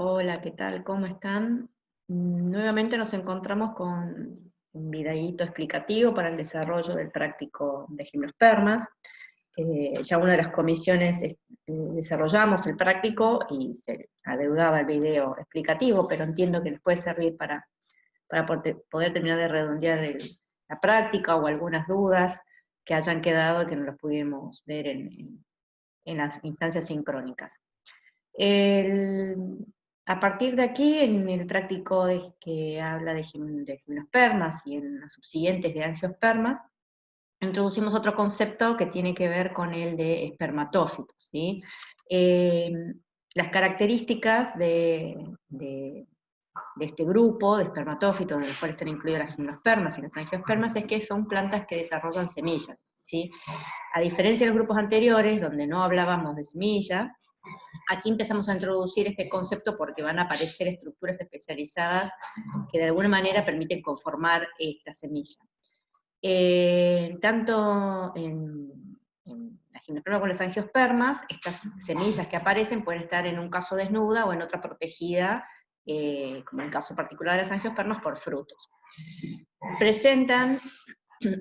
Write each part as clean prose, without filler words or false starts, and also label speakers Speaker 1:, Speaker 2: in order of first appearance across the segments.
Speaker 1: Hola, ¿qué tal? ¿Cómo están? Nuevamente nos encontramos con un videíto explicativo para el desarrollo del práctico de gimnospermas. Ya una de las comisiones desarrollamos el práctico y se adeudaba el video explicativo, pero entiendo que les puede servir para poder terminar de redondear la práctica o algunas dudas que hayan quedado y que no los pudimos ver en las instancias sincrónicas. El- a partir de aquí, en el práctico que habla de gimnospermas y en las subsiguientes de angiospermas, introducimos otro concepto que tiene que ver con el de espermatófitos, ¿sí? Eh, las características de este grupo de espermatófitos, en el cual están incluidas las gimnospermas y las angiospermas, es que son plantas que desarrollan semillas, ¿sí? A diferencia de los grupos anteriores, donde no hablábamos de semilla, aquí empezamos a introducir este concepto porque van a aparecer estructuras especializadas que de alguna manera permiten conformar esta semilla. Tanto en la gimnosperma como en las angiospermas, estas semillas que aparecen pueden estar en un caso desnuda o en otra protegida, como en el caso particular de las angiospermas, por frutos. Presentan,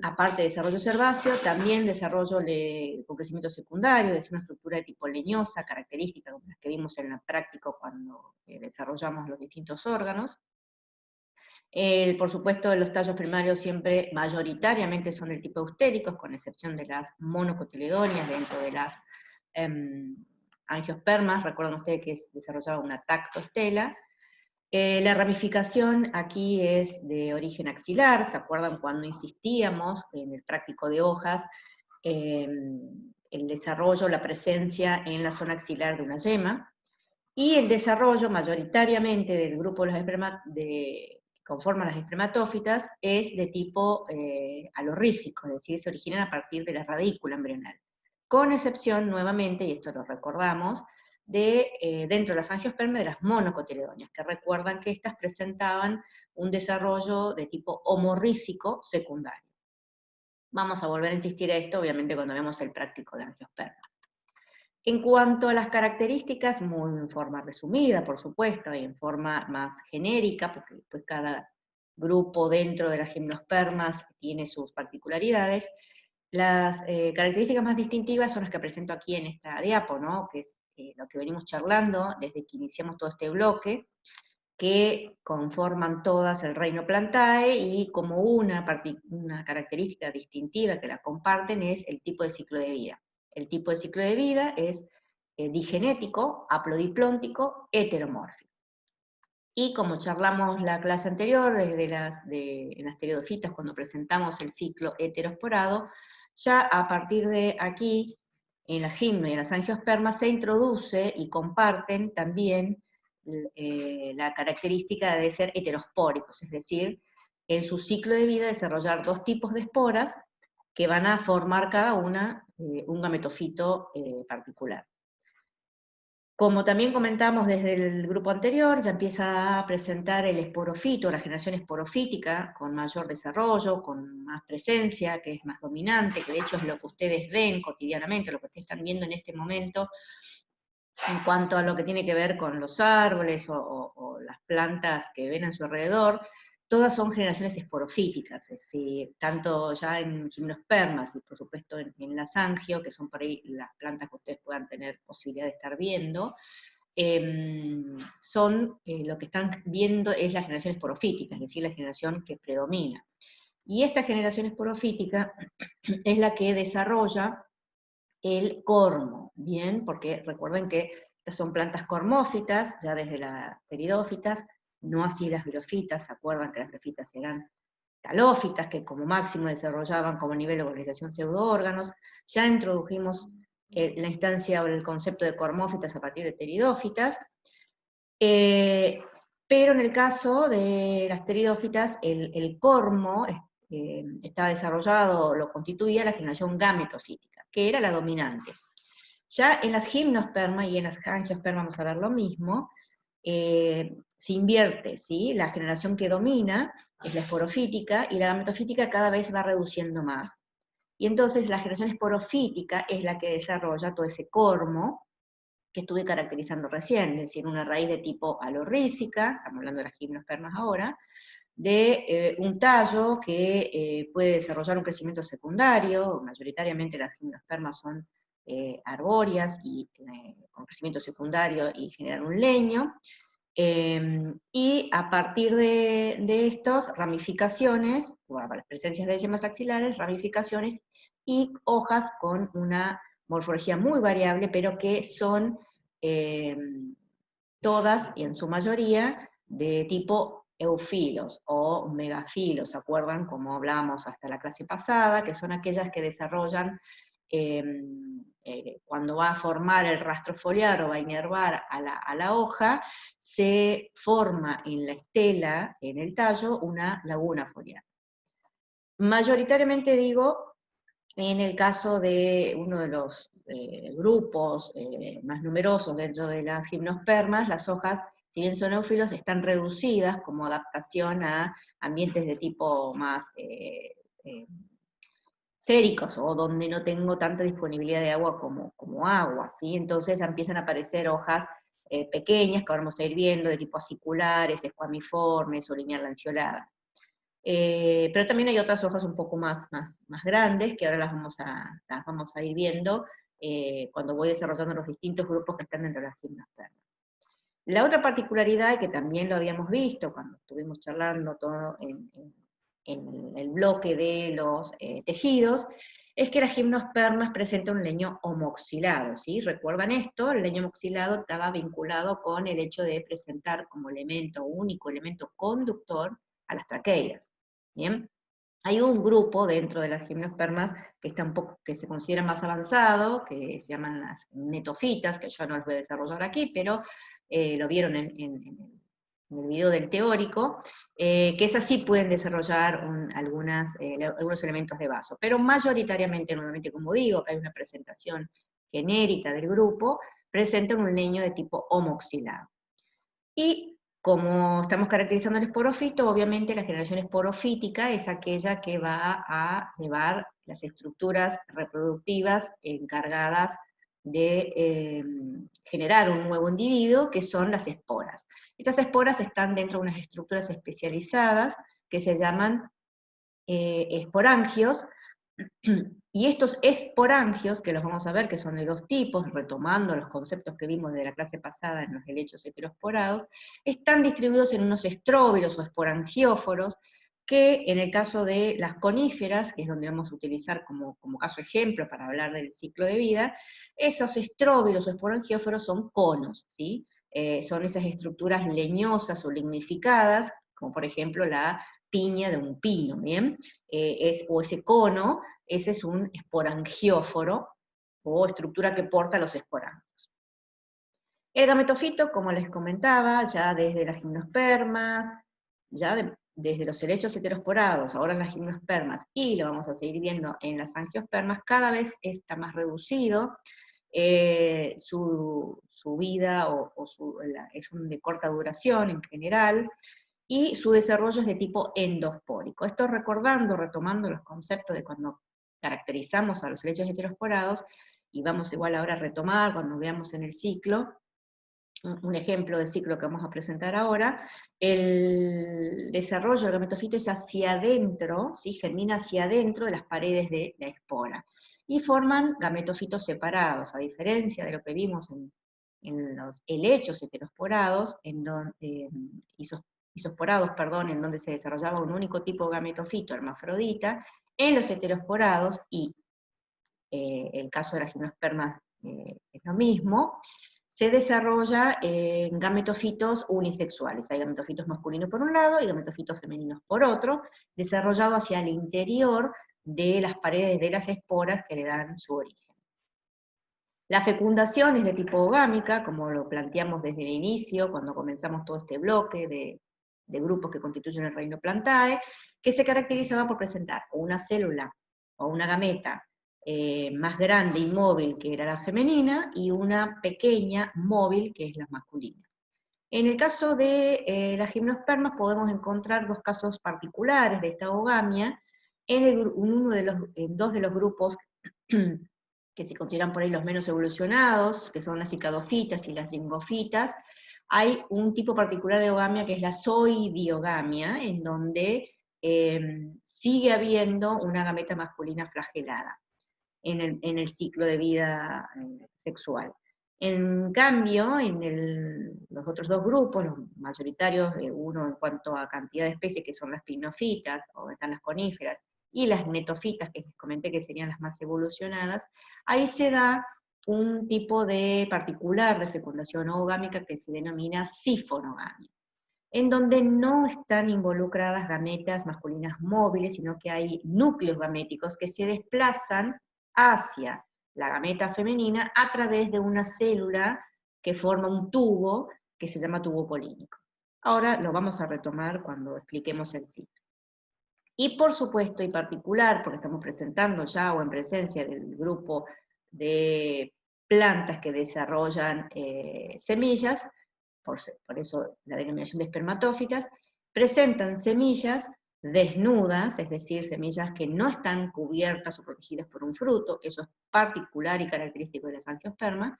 Speaker 1: aparte de desarrollo herbáceo, también desarrollo con crecimiento secundario, es decir, una estructura de tipo leñosa, característica como las que vimos en la práctica cuando desarrollamos los distintos órganos. Por supuesto, los tallos primarios siempre mayoritariamente son del tipo eustéricos, con excepción de las monocotiledonias dentro de las angiospermas. Recuerdan ustedes que desarrollaba una tactoestela. La ramificación aquí es de origen axilar. ¿Se acuerdan cuando insistíamos en el práctico de hojas, el desarrollo, la presencia en la zona axilar de una yema? Y el desarrollo mayoritariamente del grupo de los que conforman las espermatófitas es de tipo alorrícico, es decir, se originan a partir de la radícula embrional. Con excepción, nuevamente, y esto lo recordamos, dentro de las angiospermas de las monocotiledonias, que recuerdan que estas presentaban un desarrollo de tipo homorrícico secundario. Vamos a volver a insistir a esto, obviamente, cuando vemos el práctico de angiospermas. En cuanto a las características, muy en forma resumida, por supuesto, y en forma más genérica, porque después cada grupo dentro de las gimnospermas tiene sus particularidades, las características más distintivas son las que presento aquí en esta diapo, ¿no? Que es lo que venimos charlando desde que iniciamos todo este bloque, que conforman todas el reino Plantae, y como una característica distintiva que la comparten es el tipo de ciclo de vida. El tipo de ciclo de vida es digenético, haplodiplóntico, heteromórfico. Y como charlamos la clase anterior, en las pteridofitas, cuando presentamos el ciclo heterosporado, ya a partir de aquí, en la gimno y en las angiospermas, se introduce y comparten también la característica de ser heterospóricos, es decir, en su ciclo de vida desarrollar dos tipos de esporas que van a formar cada una un gametofito particular. Como también comentamos desde el grupo anterior, ya empieza a presentar el esporofito, la generación esporofítica, con mayor desarrollo, con más presencia, que es más dominante, que de hecho es lo que ustedes ven cotidianamente, lo que ustedes están viendo en este momento, en cuanto a lo que tiene que ver con los árboles o las plantas que ven a su alrededor. Todas son generaciones esporofíticas, es decir, tanto ya en gimnospermas y por supuesto en las angio, que son por ahí las plantas que ustedes puedan tener posibilidad de estar viendo, lo que están viendo es la generación esporofítica, es decir, la generación que predomina. Y esta generación esporofítica es la que desarrolla el cormo, ¿bien? Porque recuerden que son plantas cormófitas, ya desde las pteridófitas, no así las briófitas. ¿Se acuerdan que las briófitas eran talófitas, que como máximo desarrollaban como nivel de organización pseudoórganos? Ya introdujimos la instancia o el concepto de cormófitas a partir de pteridófitas, pero en el caso de las pteridófitas, el cormo estaba desarrollado, lo constituía la generación gametofítica, que era la dominante. Ya en las gimnospermas y en las angiospermas vamos a ver lo mismo, se invierte, ¿sí? La generación que domina es la esporofítica, y la gametofítica cada vez va reduciendo más. Y entonces la generación esporofítica es la que desarrolla todo ese cormo, que estuve caracterizando recién, es decir, una raíz de tipo alorrícica, estamos hablando de las gimnospermas ahora, de un tallo que puede desarrollar un crecimiento secundario, mayoritariamente las gimnospermas son arbóreas y con crecimiento secundario y generan un leño, y a partir de estos, ramificaciones, bueno, las presencias de yemas axilares, ramificaciones y hojas con una morfología muy variable, pero que son todas y en su mayoría de tipo eufilos o megafilos, ¿se acuerdan? Como hablábamos hasta la clase pasada, que son aquellas que desarrollan cuando va a formar el rastro foliar o va a inervar a la hoja, se forma en la estela, en el tallo, una laguna foliar. Mayoritariamente digo, en el caso de uno de los grupos más numerosos dentro de las gimnospermas, las hojas, si bien son eófilos, están reducidas como adaptación a ambientes de tipo más séricos, o donde no tengo tanta disponibilidad de agua como agua, ¿sí? Entonces empiezan a aparecer hojas pequeñas, que ahora vamos a ir viendo, de tipo aciculares, escuamiformes o lineal-lanceoladas. Pero también hay otras hojas un poco más grandes, que ahora las vamos a ir viendo cuando voy desarrollando los distintos grupos que están dentro de las gimnospermas. La otra particularidad, que también lo habíamos visto cuando estuvimos charlando todo en el bloque de los tejidos, es que las gimnospermas presentan un leño homoxilado, ¿sí? ¿Recuerdan esto? El leño homoxilado estaba vinculado con el hecho de presentar como elemento único, elemento conductor, a las traqueidas, ¿bien? Hay un grupo dentro de las gimnospermas que está un poco, que se considera más avanzado, que se llaman las netofitas, que yo no les voy a desarrollar aquí, pero lo vieron en el video del teórico, que esas sí pueden desarrollar algunos elementos de vaso, pero mayoritariamente, nuevamente como digo, que hay una presentación genérica del grupo, presentan un leño de tipo homoxilado. Y como estamos caracterizando el esporofito, obviamente la generación esporofítica es aquella que va a llevar las estructuras reproductivas encargadas de generar un nuevo individuo, que son las esporas. Estas esporas están dentro de unas estructuras especializadas que se llaman esporangios, y estos esporangios, que los vamos a ver que son de dos tipos, retomando los conceptos que vimos de la clase pasada en los helechos heterosporados, están distribuidos en unos estróbilos o esporangióforos, que en el caso de las coníferas, que es donde vamos a utilizar como caso ejemplo para hablar del ciclo de vida, esos estróbilos o esporangióforos son conos, ¿sí? Son esas estructuras leñosas o lignificadas, como por ejemplo la piña de un pino, ¿bien? O ese cono, ese es un esporangióforo, o estructura que porta los esporangios. El gametofito, como les comentaba, ya desde las gimnospermas, desde los helechos heterosporados, ahora en las gimnospermas, y lo vamos a seguir viendo en las angiospermas, cada vez está más reducido, su vida es de corta duración en general, y su desarrollo es de tipo endospórico. Esto retomando los conceptos de cuando caracterizamos a los helechos heterosporados, y vamos igual ahora a retomar cuando veamos en el ciclo, un ejemplo de ciclo que vamos a presentar ahora, el desarrollo del gametofito es hacia adentro, ¿sí? Germina hacia adentro de las paredes de la espora, y forman gametofitos separados, a diferencia de lo que vimos en los helechos heterosporados, isosporados, perdón, en donde se desarrollaba un único tipo de gametofito, hermafrodita. En los heterosporados, y el caso de las gimnospermas es lo mismo, se desarrolla en gametofitos unisexuales. Hay gametofitos masculinos por un lado y gametofitos femeninos por otro, desarrollado hacia el interior de las paredes de las esporas que le dan su origen. La fecundación es de tipo gámica, como lo planteamos desde el inicio, cuando comenzamos todo este bloque de grupos que constituyen el reino Plantae, que se caracterizaba por presentar una célula o una gameta más grande y móvil, que era la femenina, y una pequeña móvil, que es la masculina. En el caso de las gimnospermas podemos encontrar dos casos particulares de esta ogamia en dos de los grupos que se consideran por ahí los menos evolucionados, que son las cicadofitas y las gingofitas, hay un tipo particular de endogamia que es la zoidiogamia, en donde sigue habiendo una gameta masculina flagelada en el ciclo de vida sexual. En cambio, los otros dos grupos, los mayoritarios, uno en cuanto a cantidad de especies, que son las pinofitas, o están las coníferas, y las netofitas, que les comenté que serían las más evolucionadas, ahí se da un tipo de particular de fecundación oogámica que se denomina sifonogamia, en donde no están involucradas gametas masculinas móviles, sino que hay núcleos gaméticos que se desplazan hacia la gameta femenina a través de una célula que forma un tubo que se llama tubo polínico. Ahora lo vamos a retomar cuando expliquemos el ciclo. Y por supuesto, y particular, porque estamos presentando ya o en presencia del grupo de plantas que desarrollan semillas, por eso la denominación de espermatófitas, presentan semillas desnudas, es decir, semillas que no están cubiertas o protegidas por un fruto, eso es particular y característico de las angiospermas,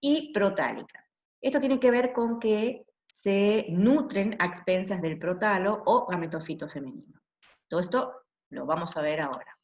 Speaker 1: y protálicas. Esto tiene que ver con que se nutren a expensas del protalo o gametofito femenino. Todo esto lo vamos a ver ahora.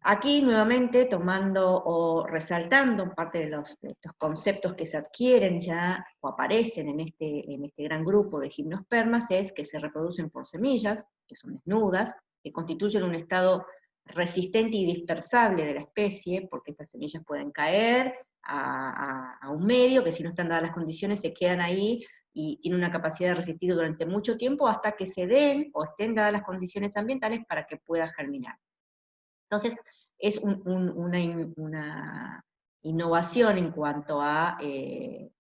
Speaker 1: Aquí nuevamente tomando o resaltando parte de estos conceptos que se adquieren ya o aparecen en este gran grupo de gimnospermas, es que se reproducen por semillas, que son desnudas, que constituyen un estado resistente y dispersable de la especie, porque estas semillas pueden caer a un medio, que si no están dadas las condiciones se quedan ahí y tienen una capacidad de resistir durante mucho tiempo hasta que se den o estén dadas las condiciones ambientales para que pueda germinar. Entonces, es una innovación en cuanto a, en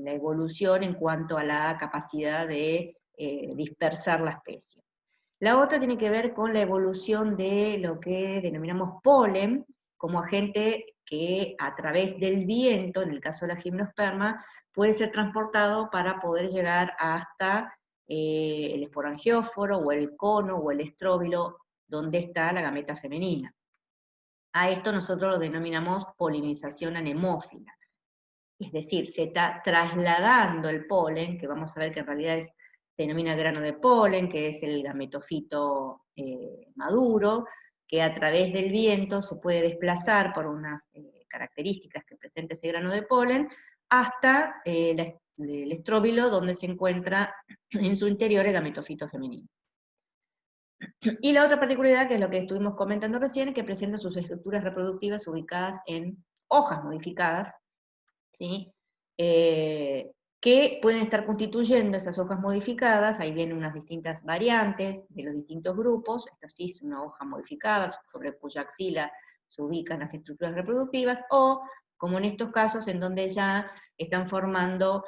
Speaker 1: la evolución, en cuanto a la capacidad de dispersar la especie. La otra tiene que ver con la evolución de lo que denominamos polen, como agente que a través del viento, en el caso de la gimnosperma, puede ser transportado para poder llegar hasta el esporangióforo, o el cono, o el estróbilo, donde está la gameta femenina. A esto nosotros lo denominamos polinización anemófila. Es decir, se está trasladando el polen, que vamos a ver que en realidad se denomina grano de polen, que es el gametofito maduro, que a través del viento se puede desplazar por unas características que presenta ese grano de polen, hasta el estróbilo, donde se encuentra en su interior el gametofito femenino. Y la otra particularidad, que es lo que estuvimos comentando recién, es que presenta sus estructuras reproductivas ubicadas en hojas modificadas, ¿sí? Que pueden estar constituyendo esas hojas modificadas, ahí vienen unas distintas variantes de los distintos grupos, esta sí es una hoja modificada, sobre cuya axila se ubican las estructuras reproductivas, o como en estos casos en donde ya están formando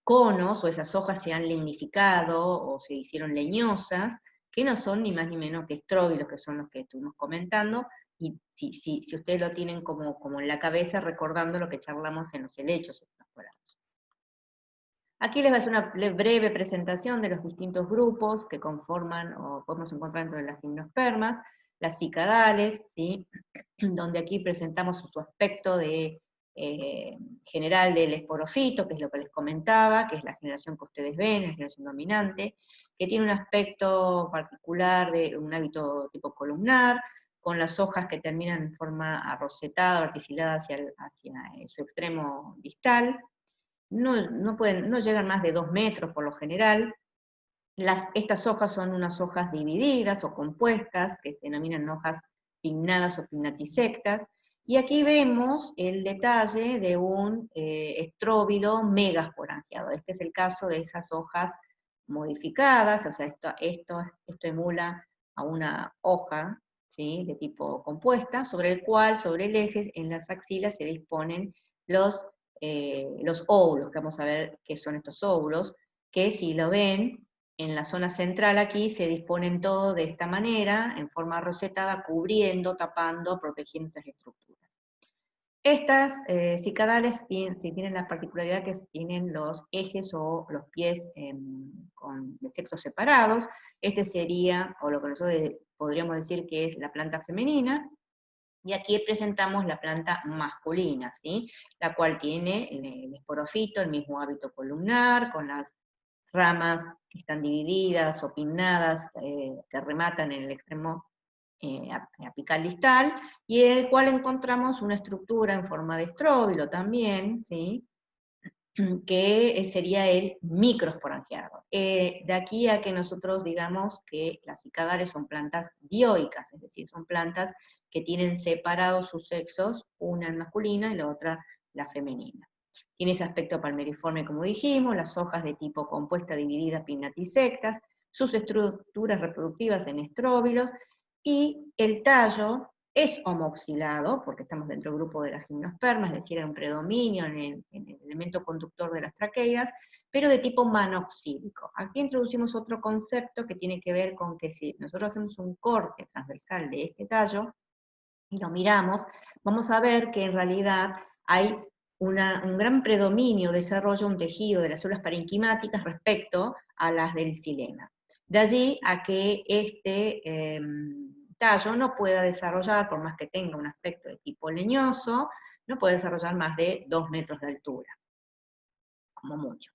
Speaker 1: conos, o esas hojas se han lignificado, o se hicieron leñosas, que no son ni más ni menos que estróbilos, que son los que estuvimos comentando, y si ustedes lo tienen como en la cabeza, recordando lo que charlamos en los helechos espejorados. Aquí les voy a hacer una breve presentación de los distintos grupos que conforman, o podemos encontrar dentro de las gimnospermas, las cicadales, ¿sí? Donde aquí presentamos su aspecto general del esporofito, que es lo que les comentaba, que es la generación que ustedes ven, la generación dominante, que tiene un aspecto particular de un hábito tipo columnar, con las hojas que terminan en forma arrosetada, verticilada hacia su extremo distal. No llegan más de 2 metros por lo general. Estas hojas son unas hojas divididas o compuestas, que se denominan hojas pinnadas o pinnatisectas, y aquí vemos el detalle de un estróbilo megasporangiado. Este es el caso de esas hojas modificadas, o sea, esto emula a una hoja, ¿sí?, de tipo compuesta, sobre el cual, sobre el eje, en las axilas se disponen los óvulos, que vamos a ver qué son estos óvulos, que si lo ven, en la zona central aquí se disponen todo de esta manera, en forma rosetada, cubriendo, tapando, protegiendo estas estructuras. Estas cicadales tienen la particularidad que tienen los ejes o los pies de sexos separados. Este sería, o lo que nosotros podríamos decir que es la planta femenina, Y aquí presentamos la planta masculina, ¿sí? La cual tiene el esporofito, el mismo hábito columnar, con las ramas que están divididas o pinnadas, que rematan en el extremo apical distal, y en el cual encontramos una estructura en forma de estróbilo también, ¿sí? Que sería el microesporangiado. De aquí a que nosotros digamos que las cicadales son plantas dioicas, es decir, son plantas que tienen separados sus sexos, una en masculina y la otra la femenina. Tiene ese aspecto palmeriforme, como dijimos, las hojas de tipo compuesta, dividida, pinnatisectas, sus estructuras reproductivas en estróbilos, y el tallo es homoxilado, porque estamos dentro del grupo de las gimnospermas, es decir, hay un predominio en el elemento conductor de las traqueidas, pero de tipo manoxílico. Aquí introducimos otro concepto que tiene que ver con que si nosotros hacemos un corte transversal de este tallo, y lo miramos, vamos a ver que en realidad hay un gran predominio, desarrollo, un tejido de las células parenquimáticas respecto a las del xilema. De allí a que este tallo no pueda desarrollar, por más que tenga un aspecto de tipo leñoso, no puede desarrollar más de 2 metros de altura, como mucho.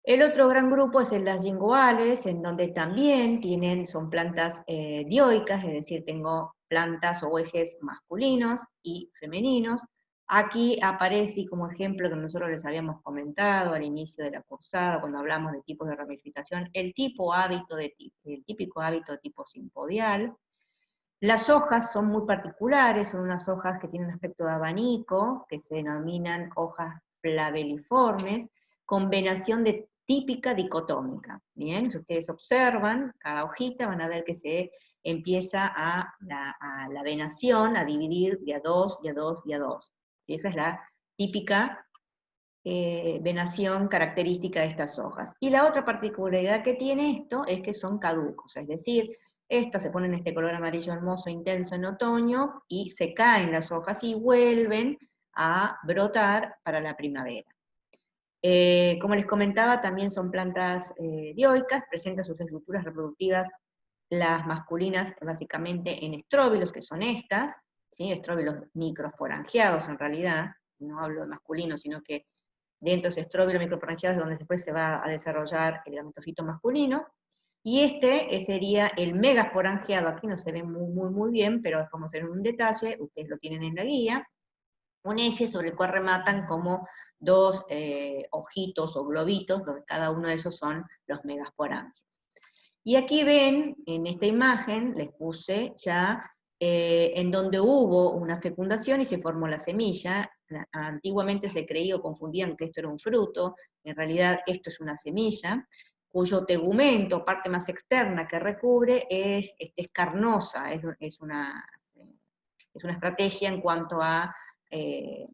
Speaker 1: El otro gran grupo es el las gingoales, en donde también son plantas dioicas, es decir, tengo plantas o ejes masculinos y femeninos. Aquí aparece como ejemplo que nosotros les habíamos comentado al inicio de la cursada, cuando hablamos de tipos de ramificación, el típico hábito de tipo simpodial. Las hojas son muy particulares, son unas hojas que tienen un aspecto de abanico, que se denominan hojas flabeliformes, con venación de típica dicotómica. Bien, si ustedes observan cada hojita, van a ver que se empieza a la venación a dividir de a dos, de a dos, de a dos. Y esa es la típica venación característica de estas hojas. Y la otra particularidad que tiene esto es que son caducos, es decir, estas se ponen este color amarillo hermoso, intenso en otoño, y se caen las hojas y vuelven a brotar para la primavera. Como les comentaba, también son plantas dioicas, presentan sus estructuras reproductivas, las masculinas básicamente en estróbilos, que son estas, ¿sí? Estróbilos microesporangiados en realidad, no hablo de masculinos, sino que dentro de ese estróbilo microesporangiado es donde después se va a desarrollar el gametofito masculino, y este sería el megasporangiado. Aquí no se ve muy bien, pero como se ve en un detalle, ustedes lo tienen en la guía, un eje sobre el cual rematan como dos ojitos o globitos, donde cada uno de esos son los megasporangios. Y aquí ven, en esta imagen, les puse ya en donde hubo una fecundación y se formó la semilla. Antiguamente se creía o confundían que esto era un fruto, en realidad esto es una semilla, cuyo tegumento, parte más externa que recubre, es carnosa, es una estrategia en cuanto a, de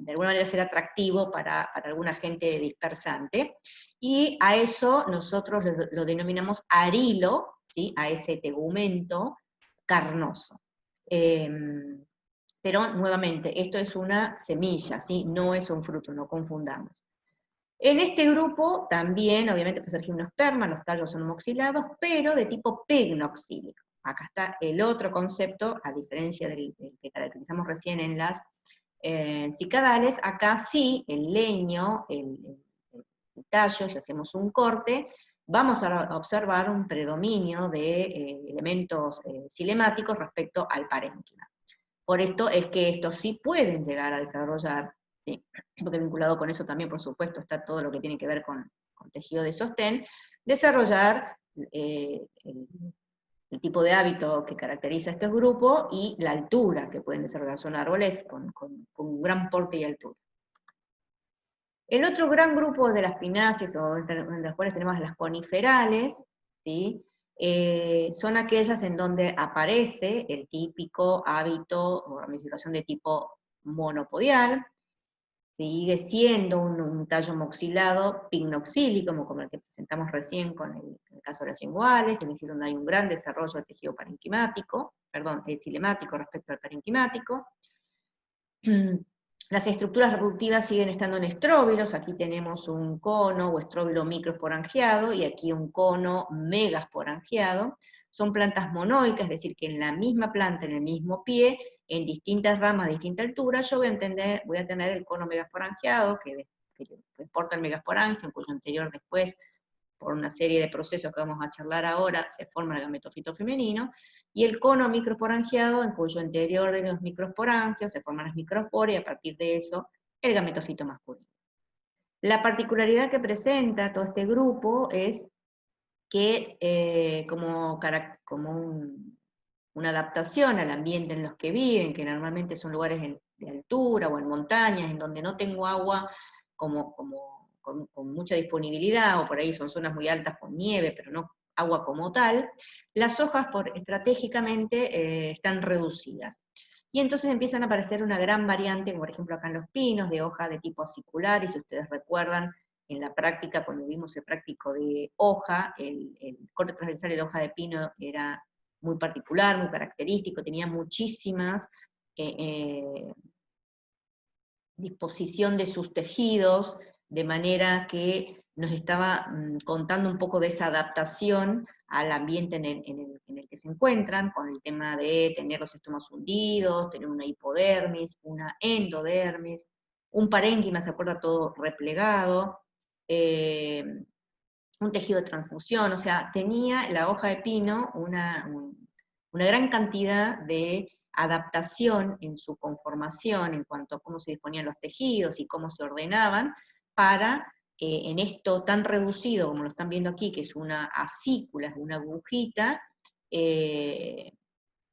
Speaker 1: alguna manera, ser atractivo para algún agente dispersante. Y a eso nosotros lo denominamos arilo, ¿sí? A ese tegumento carnoso. Pero nuevamente, esto es una semilla, ¿sí? No es un fruto, no confundamos. En este grupo también, obviamente, puede ser gimnosperma, los tallos son homoxilados, pero de tipo pignoxílico. Acá está el otro concepto, a diferencia del que caracterizamos recién en las cicadales, acá sí, el leño, el tallo, si hacemos un corte, vamos a observar un predominio de elementos cilemáticos respecto al parénquima. Por esto es que estos sí pueden llegar a desarrollar, ¿sí? Porque vinculado con eso también, por supuesto, está todo lo que tiene que ver con tejido de sostén, desarrollar el tipo de hábito que caracteriza a este grupo y la altura que pueden desarrollar. Son árboles con un gran porte y altura. El otro gran grupo de las pináceas, o en las cuales tenemos las coniferales, ¿sí? Son aquellas en donde aparece el típico hábito o ramificación de tipo monopodial, sigue siendo un tallo moxilado pignoxílico, como el que presentamos recién con el caso de las iguales, es decir, donde hay un gran desarrollo de tejido parenquimático, perdón, cilemático respecto al parenquimático. Las estructuras reproductivas siguen estando en estróbilos, aquí tenemos un cono o estróbilo microesporangiado, y aquí un cono megasporangiado. Son plantas monoicas, es decir, que en la misma planta, en el mismo pie, en distintas ramas de distinta altura, yo voy a tener el cono megasporangiado, que porta el megasporangio, en cuyo interior después, por una serie de procesos que vamos a charlar ahora, se forma el gametofito femenino, y el cono microsporangiado, en cuyo interior de los microsporangios se forman las microesporias, y a partir de eso, el gametofito masculino. La particularidad que presenta todo este grupo es que como una adaptación al ambiente en los que viven, que normalmente son lugares de altura o en montañas, en donde no tengo agua con mucha disponibilidad, o por ahí son zonas muy altas con nieve, pero no agua como tal, las hojas estratégicamente están reducidas. Y entonces empiezan a aparecer una gran variante, como por ejemplo acá en los pinos, de hoja de tipo acicular, y si ustedes recuerdan, en la práctica, cuando vimos el práctico de hoja, el corte transversal de la hoja de pino era muy particular, muy característico, tenía muchísimas disposición de sus tejidos, de manera que nos estaba contando un poco de esa adaptación al ambiente en el que se encuentran, con el tema de tener los estomas hundidos, tener una hipodermis, una endodermis, un parénquima, se acuerda, todo replegado, un tejido de transfusión, o sea, tenía la hoja de pino una gran cantidad de adaptación en su conformación en cuanto a cómo se disponían los tejidos y cómo se ordenaban, para en esto tan reducido como lo están viendo aquí, que es una acícula, es una agujita, que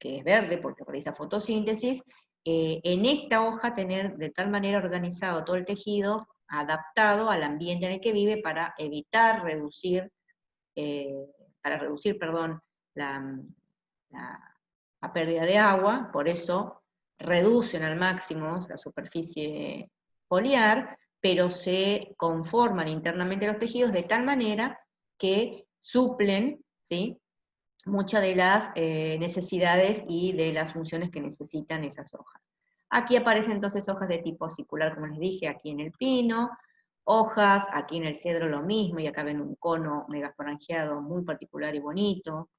Speaker 1: es verde porque realiza fotosíntesis, en esta hoja tener de tal manera organizado todo el tejido, adaptado al ambiente en el que vive para evitar perdón, la pérdida de agua, por eso reducen al máximo la superficie foliar, pero se conforman internamente los tejidos de tal manera que suplen, ¿sí?, muchas de las necesidades y de las funciones que necesitan esas hojas. Aquí aparecen entonces hojas de tipo acicular, como les dije, aquí en el pino, hojas, aquí en el cedro lo mismo, y acá ven un cono megasporangiado muy particular y bonito,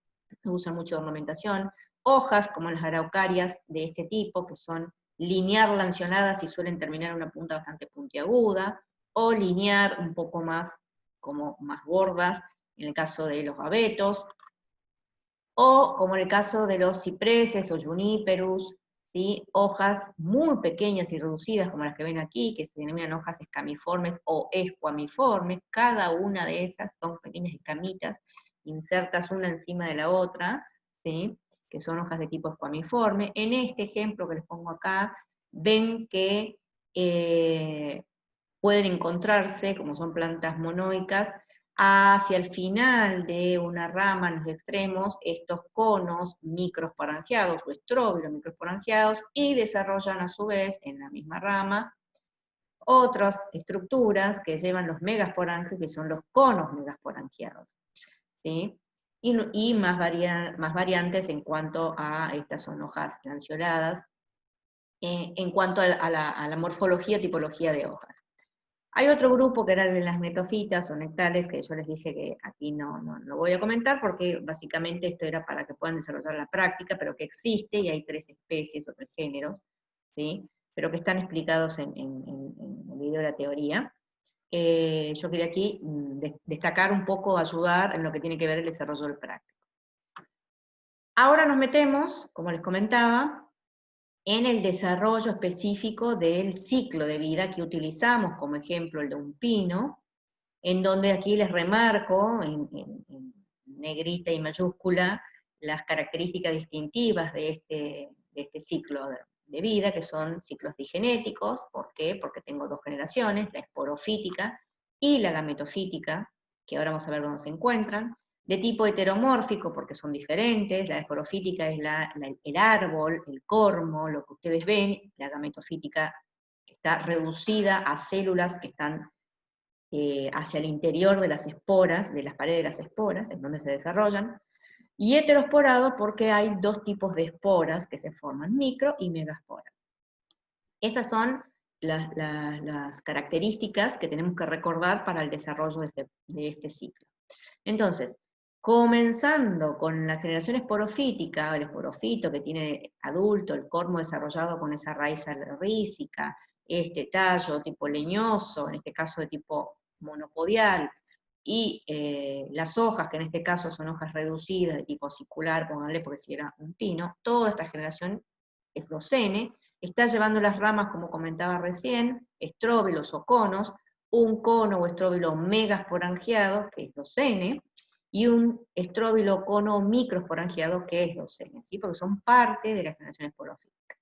Speaker 1: usan mucho de ornamentación, hojas como las araucarias de este tipo, que son linear lanceoladas y suelen terminar en una punta bastante puntiaguda, o linear un poco más, como más gordas, en el caso de los abetos, o como en el caso de los cipreses o juniperus, ¿sí?, hojas muy pequeñas y reducidas como las que ven aquí, que se denominan hojas escamiformes o escuamiformes. Cada una de esas son pequeñas escamitas insertas una encima de la otra, ¿sí?, que son hojas de tipo escuamiforme. En este ejemplo que les pongo acá, ven que pueden encontrarse, como son plantas monoicas, hacia el final de una rama, en los extremos, estos conos microsporangiados o estróbilos microsporangiados, y desarrollan a su vez en la misma rama otras estructuras que llevan los megasporangios, que son los conos megasporangiados, ¿sí? Y más variantes en cuanto a, estas son hojas lanceoladas, en cuanto a la morfología, tipología de hojas. Hay otro grupo que era el de las metofitas o nectales, que yo les dije que aquí no voy a comentar, porque básicamente esto era para que puedan desarrollar la práctica, pero que existe, y hay 3 especies o 3 géneros, ¿sí?, pero que están explicados en el video de la teoría. Yo quería aquí destacar un poco, ayudar en lo que tiene que ver el desarrollo del práctico. Ahora nos metemos, como les comentaba, en el desarrollo específico del ciclo de vida que utilizamos como ejemplo el de un pino, en donde aquí les remarco en negrita y mayúscula las características distintivas de este ciclo de vida, que son ciclos digenéticos. ¿Por qué? Porque tengo 2 generaciones, la esporofítica y la gametofítica, que ahora vamos a ver dónde se encuentran. De tipo heteromórfico, porque son diferentes, la esporofítica es el árbol, el cormo, lo que ustedes ven, la gametofítica está reducida a células que están hacia el interior de las esporas, de las paredes de las esporas, en donde se desarrollan, y heterosporado porque hay 2 tipos de esporas que se forman, micro y megaesporas. Esas son las características que tenemos que recordar para el desarrollo de este ciclo. Entonces, Comenzando con la generación esporofítica, el esporofito que tiene adulto, el cormo desarrollado con esa raíz rísica, este tallo tipo leñoso, en este caso de tipo monopodial, y las hojas, que en este caso son hojas reducidas de tipo circular, pónganle porque si era un pino, toda esta generación esdocene, está llevando las ramas, como comentaba recién, estróbilos o conos, un cono o estróbilo megasporangiado, que es docene, y un estróbilo cono microesporangiado, que es docene, ¿sí? Porque son parte de la generación esporofítica.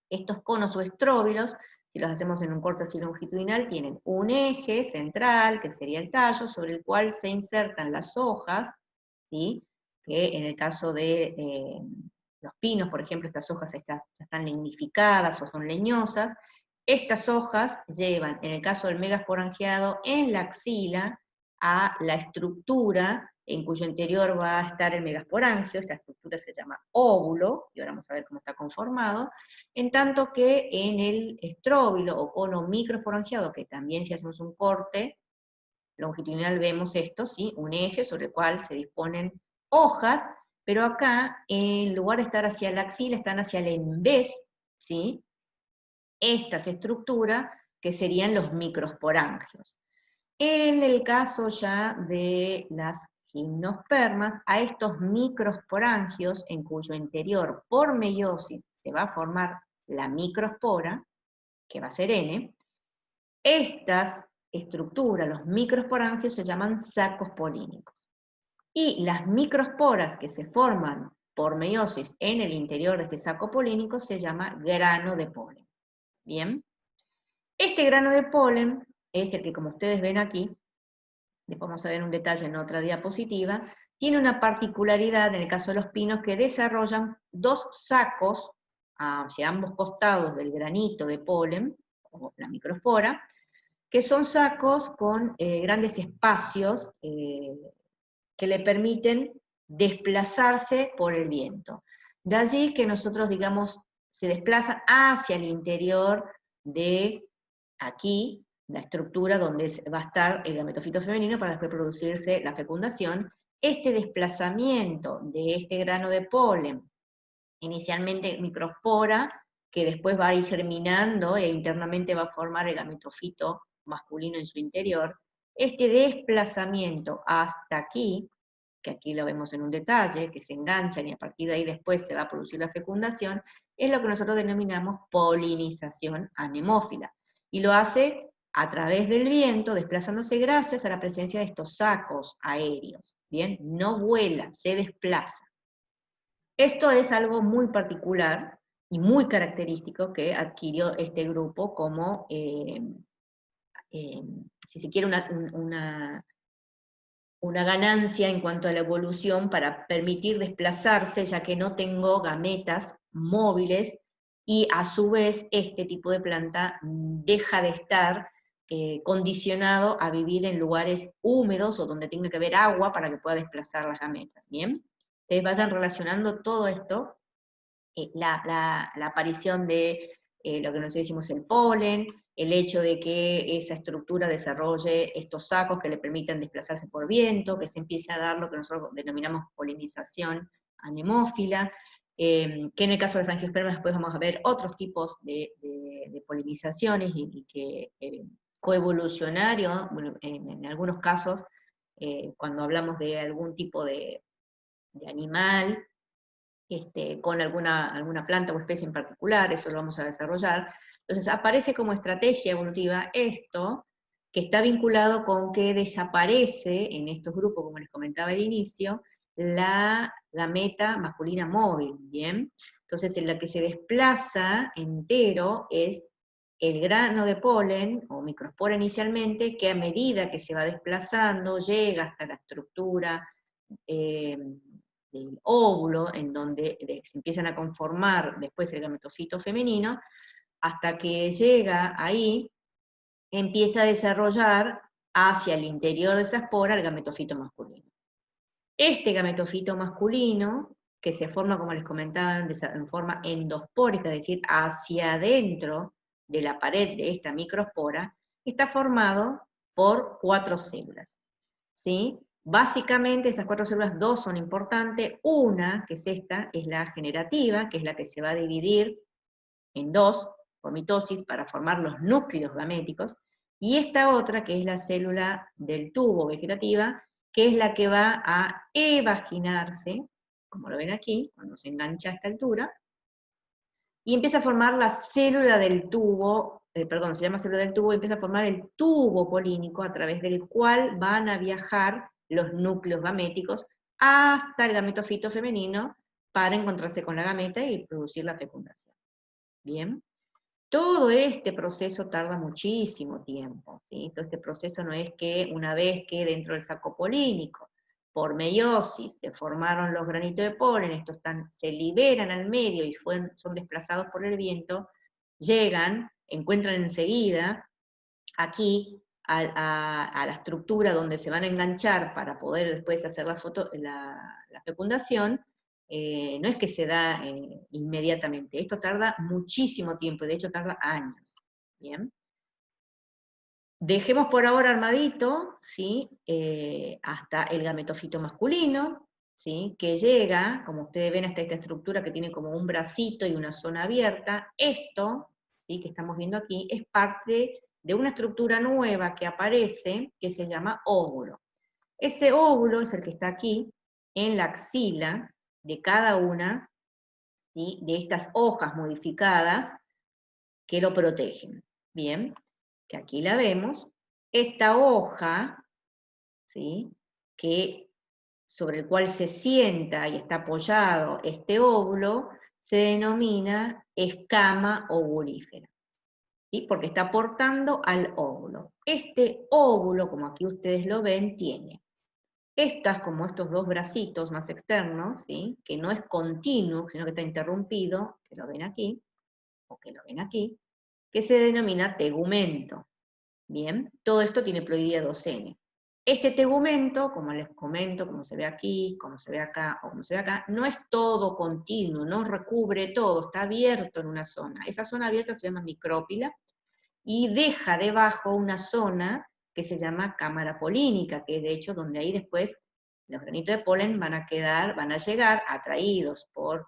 Speaker 1: Estos conos o estróbilos, si los hacemos en un corte así longitudinal, tienen un eje central, que sería el tallo, sobre el cual se insertan las hojas, ¿sí? Que en el caso de los pinos, por ejemplo, estas hojas ya están lignificadas o son leñosas. Estas hojas llevan, en el caso del megasporangiado, en la axila, a la estructura en cuyo interior va a estar el megasporangio. Esta estructura se llama óvulo, y ahora vamos a ver cómo está conformado, en tanto que en el estróbilo o cono microsporangiado, que también si hacemos un corte longitudinal vemos esto, ¿sí? Un eje sobre el cual se disponen hojas, pero acá, en lugar de estar hacia la axila, están hacia el embés, ¿sí? Estas estructuras que serían los microsporangios. En el caso ya de las gimnospermas, a estos microsporangios, en cuyo interior, por meiosis, se va a formar la microspora, que va a ser N, estas estructuras, los microsporangios, se llaman sacos polínicos. Y las microsporas que se forman por meiosis en el interior de este saco polínico se llama grano de polen. Bien, este grano de polen es el que, como ustedes ven aquí, después vamos a ver un detalle en otra diapositiva, tiene una particularidad en el caso de los pinos que desarrollan dos sacos hacia ambos costados del granito de polen, o la microspora, que son sacos con grandes espacios que le permiten desplazarse por el viento. De allí que nosotros, digamos, se desplazan hacia el interior de aquí, la estructura donde va a estar el gametofito femenino para después producirse la fecundación. Este desplazamiento de este grano de polen, inicialmente microspora, que después va a ir germinando e internamente va a formar el gametofito masculino en su interior, este desplazamiento hasta aquí, que aquí lo vemos en un detalle, que se enganchan y a partir de ahí después se va a producir la fecundación, es lo que nosotros denominamos polinización anemófila. Y lo hace a través del viento, desplazándose gracias a la presencia de estos sacos aéreos. Bien, no vuela, se desplaza. Esto es algo muy particular y muy característico que adquirió este grupo como, si se quiere, una ganancia en cuanto a la evolución para permitir desplazarse, ya que no tengo gametas móviles, y a su vez este tipo de planta deja de estar condicionado a vivir en lugares húmedos o donde tenga que haber agua para que pueda desplazar las gametas, ¿bien? Ustedes vayan relacionando todo esto, la aparición de lo que nosotros decimos el polen, el hecho de que esa estructura desarrolle estos sacos que le permitan desplazarse por viento, que se empiece a dar lo que nosotros denominamos polinización anemófila, que en el caso de las angiospermas después vamos a ver otros tipos de polinizaciones y que coevolucionario, bueno, en algunos casos, cuando hablamos de algún tipo de animal, con alguna planta o especie en particular, eso lo vamos a desarrollar. Entonces aparece como estrategia evolutiva esto, que está vinculado con que desaparece en estos grupos, como les comentaba al inicio, la gameta masculina móvil, ¿bien? Entonces en la que se desplaza entero es el grano de polen, o microspora inicialmente, que a medida que se va desplazando, llega hasta la estructura del óvulo, en donde se empiezan a conformar después el gametofito femenino, hasta que llega ahí, empieza a desarrollar hacia el interior de esa espora el gametofito masculino. Este gametofito masculino, que se forma, como les comentaba, en forma endospórica, es decir, hacia adentro de la pared de esta microspora, está formado por 4 células, ¿sí? Básicamente esas 4 células, 2 son importantes, una, que es esta, es la generativa, que es la que se va a dividir en 2 por mitosis para formar los núcleos gaméticos, y esta otra, que es la célula del tubo vegetativa, que es la que va a evaginarse, como lo ven aquí, cuando se engancha a esta altura, y empieza a formar la célula del tubo, perdón, se llama célula del tubo, y empieza a formar el tubo polínico a través del cual van a viajar los núcleos gaméticos hasta el gametofito femenino para encontrarse con la gameta y producir la fecundación. Bien. Todo este proceso tarda muchísimo tiempo, ¿sí? Todo este proceso no es que una vez que dentro del saco polínico, por meiosis, se formaron los granitos de polen, estos se liberan al medio y son desplazados por el viento, llegan, encuentran enseguida aquí a la estructura donde se van a enganchar para poder después hacer la fecundación. No es que se da inmediatamente, esto tarda muchísimo tiempo, de hecho tarda años. ¿Bien? Dejemos por ahora armadito, ¿sí? Hasta el gametofito masculino, ¿sí? Que llega, como ustedes ven, hasta esta estructura que tiene como un bracito y una zona abierta. Esto, ¿sí? Que estamos viendo aquí, es parte de una estructura nueva que aparece, que se llama óvulo. Ese óvulo es el que está aquí, en la axila de cada una, ¿sí? De estas hojas modificadas que lo protegen. Bien, que aquí la vemos. Esta hoja, ¿sí? Sobre el cual se sienta y está apoyado este óvulo, se denomina escama ovurífera, ¿sí? Porque está aportando al óvulo. Este óvulo, como aquí ustedes lo ven, tiene como estos dos bracitos más externos, ¿sí? Que no es continuo, sino que está interrumpido, que lo ven aquí, o que lo ven aquí, que se denomina tegumento. Bien, todo esto tiene ploidía 2N. Este tegumento, como les comento, como se ve aquí, como se ve acá, o como se ve acá, no es todo continuo, no recubre todo, está abierto en una zona. Esa zona abierta se llama micrópila, y deja debajo una zona que se llama cámara polínica, que es de hecho donde ahí después los granitos de polen van a llegar atraídos por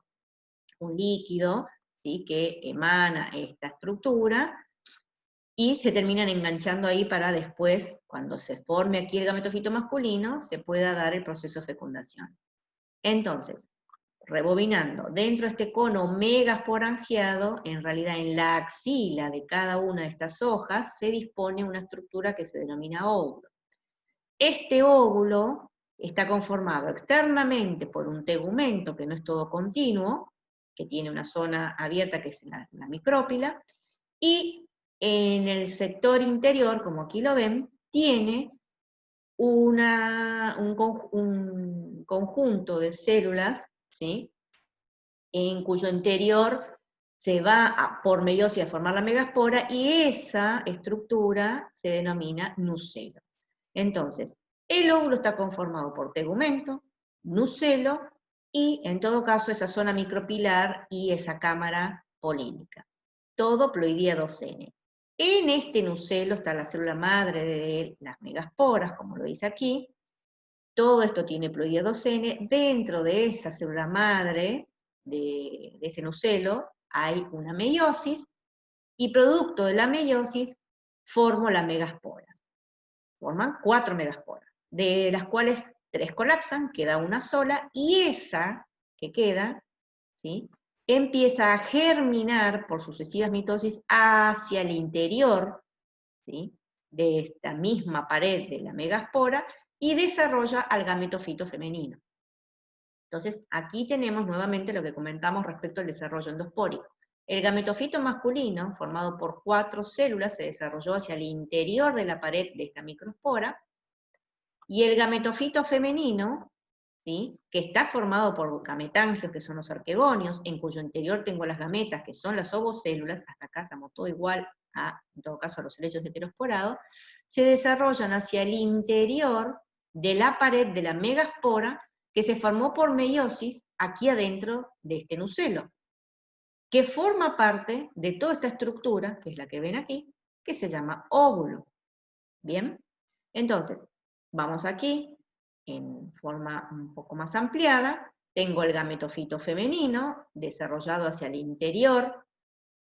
Speaker 1: un líquido, ¿sí? Que emana esta estructura, y se terminan enganchando ahí para después, cuando se forme aquí el gametofito masculino, se pueda dar el proceso de fecundación. Entonces, rebobinando, dentro de este cono megasporangiado, en realidad en la axila de cada una de estas hojas se dispone una estructura que se denomina óvulo. Este óvulo está conformado externamente por un tegumento, que no es todo continuo, que tiene una zona abierta que es la micrópila, y en el sector interior, como aquí lo ven, tiene un conjunto de células, ¿sí? En cuyo interior se va por meiosis a formar la megaspora, y esa estructura se denomina nucelo. Entonces, el óvulo está conformado por tegumento, nucelo, y en todo caso esa zona micropilar y esa cámara polínica. Todo ploidía 2N. En este nucelo está la célula madre de las megasporas, como lo dice aquí. Todo esto tiene ploidía 2N. Dentro de esa célula madre, de ese nucelo, hay una meiosis, y producto de la meiosis formo las megasporas. Forman 4 megasporas, de las cuales 3 colapsan, queda una sola, y esa que queda, ¿sí? Empieza a germinar por sucesivas mitosis hacia el interior, ¿sí? De esta misma pared de la megaspora, y desarrolla al gametofito femenino. Entonces, aquí tenemos nuevamente lo que comentamos respecto al desarrollo endospórico. El gametofito masculino, formado por 4 células, se desarrolló hacia el interior de la pared de esta microspora, y el gametofito femenino, ¿sí? Que está formado por gametangios, que son los arquegonios, en cuyo interior tengo las gametas, que son las ovocélulas, hasta acá estamos todo igual en todo caso, a los helechos heterosporados, se desarrollan hacia el interior de la pared de la megaspora, que se formó por meiosis aquí adentro de este nucelo, que forma parte de toda esta estructura, que es la que ven aquí, que se llama óvulo. ¿Bien? Entonces, vamos aquí, en forma un poco más ampliada. Tengo el gametofito femenino, desarrollado hacia el interior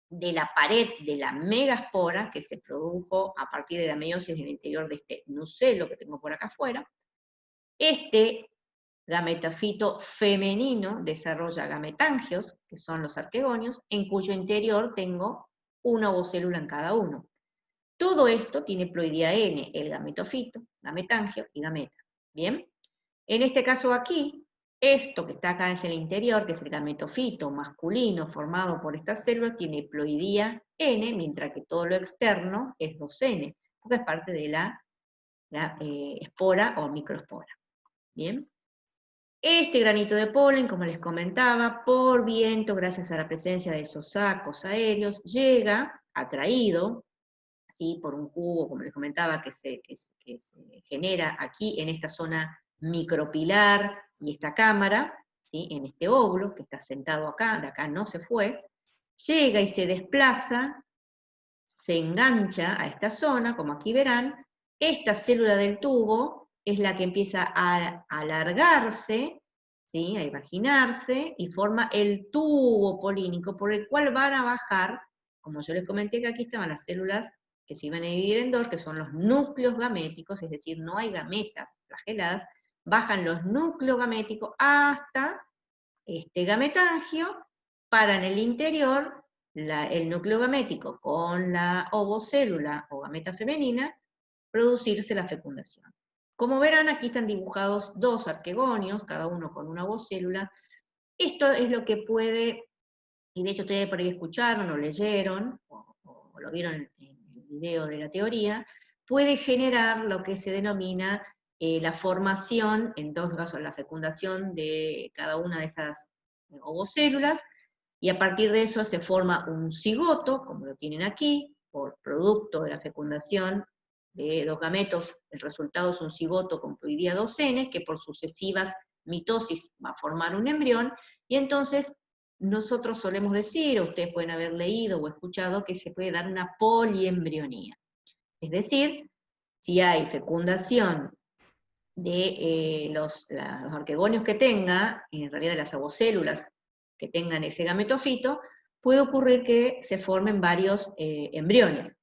Speaker 1: de la pared de la megaspora, que se produjo a partir de la meiosis del interior de este nucelo que tengo por acá afuera. Este gametofito femenino desarrolla gametangios, que son los arquegonios, en cuyo interior tengo una ovocélula en cada uno. Todo esto tiene ploidía N, el gametofito, gametangio y gameta. ¿Bien? En este caso aquí, esto que está acá es el interior, que es el gametofito masculino formado por estas células, tiene ploidía N, mientras que todo lo externo es 2N, porque es parte de la espora o microespora. ¿Bien? Este granito de polen, como les comentaba, por viento, gracias a la presencia de esos sacos aéreos, llega atraído, ¿sí?, por un cubo, como les comentaba, que se genera aquí en esta zona micropilar y esta cámara, ¿sí?, en este óvulo que está sentado acá, de acá no se fue, llega y se desplaza, se engancha a esta zona, como aquí verán. Esta célula del tubo es la que empieza a alargarse, ¿sí?, a imaginarse, y forma el tubo polínico por el cual van a bajar, como yo les comenté que aquí estaban las células que se iban a dividir en dos, que son los núcleos gaméticos, es decir, no hay gametas flageladas, bajan los núcleos gaméticos hasta este gametangio, para en el interior el núcleo gamético con la ovocélula o gameta femenina, producirse la fecundación. Como verán, aquí están dibujados dos arquegonios, cada uno con una ovocélula. Esto es lo que puede, y de hecho ustedes por ahí escucharon o leyeron, o lo vieron en el video de la teoría, puede generar lo que se denomina la formación, en dos casos la fecundación de cada una de esas ovocélulas, y a partir de eso se forma un cigoto, como lo tienen aquí, por producto de la fecundación de dos gametos, el resultado es un cigoto con ploidía 2N, que por sucesivas mitosis va a formar un embrión, y entonces nosotros solemos decir, o ustedes pueden haber leído o escuchado, que se puede dar una poliembrionía. Es decir, si hay fecundación de los arquegonios que tenga, en realidad de las ovocélulas que tengan ese gametofito, puede ocurrir que se formen varios embriones.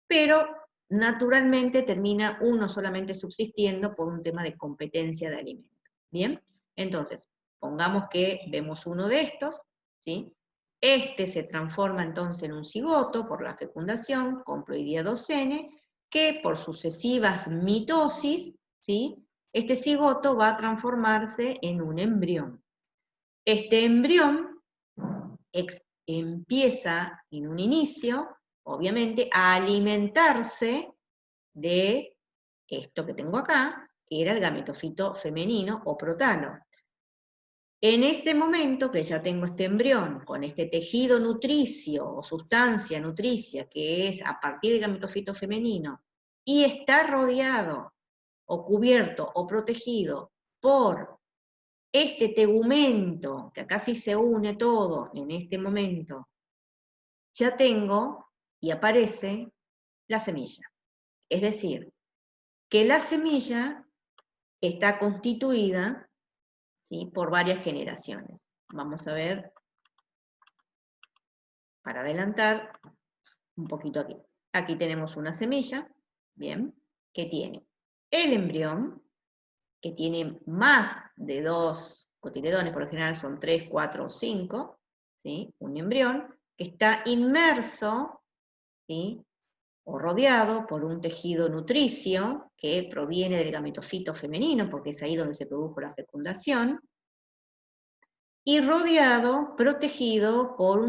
Speaker 1: Pero naturalmente termina uno solamente subsistiendo por un tema de competencia de alimento. ¿Bien? Entonces, pongamos que vemos uno de estos, ¿sí? Este se transforma entonces en un cigoto por la fecundación con ploidía 2N, que por sucesivas mitosis, ¿sí?, este cigoto va a transformarse en un embrión. Este embrión empieza en un inicio, obviamente, a alimentarse de esto que tengo acá, que era el gametofito femenino o protalo. En este momento que ya tengo este embrión con este tejido nutricio o sustancia nutricia que es a partir del gametofito femenino y está rodeado o cubierto o protegido por este tegumento, que acá sí se une todo en este momento, ya tengo y aparece la semilla. Es decir, que la semilla está constituida, ¿sí?, por varias generaciones. Vamos a ver, para adelantar un poquito aquí. Aquí tenemos una semilla, bien, que tiene el embrión, que tiene más de 2 cotiledones, por lo general son 3, 4 o 5, ¿sí?, un embrión, que está inmerso, ¿sí?, o rodeado por un tejido nutricio que proviene del gametofito femenino, porque es ahí donde se produjo la fecundación, y rodeado, protegido por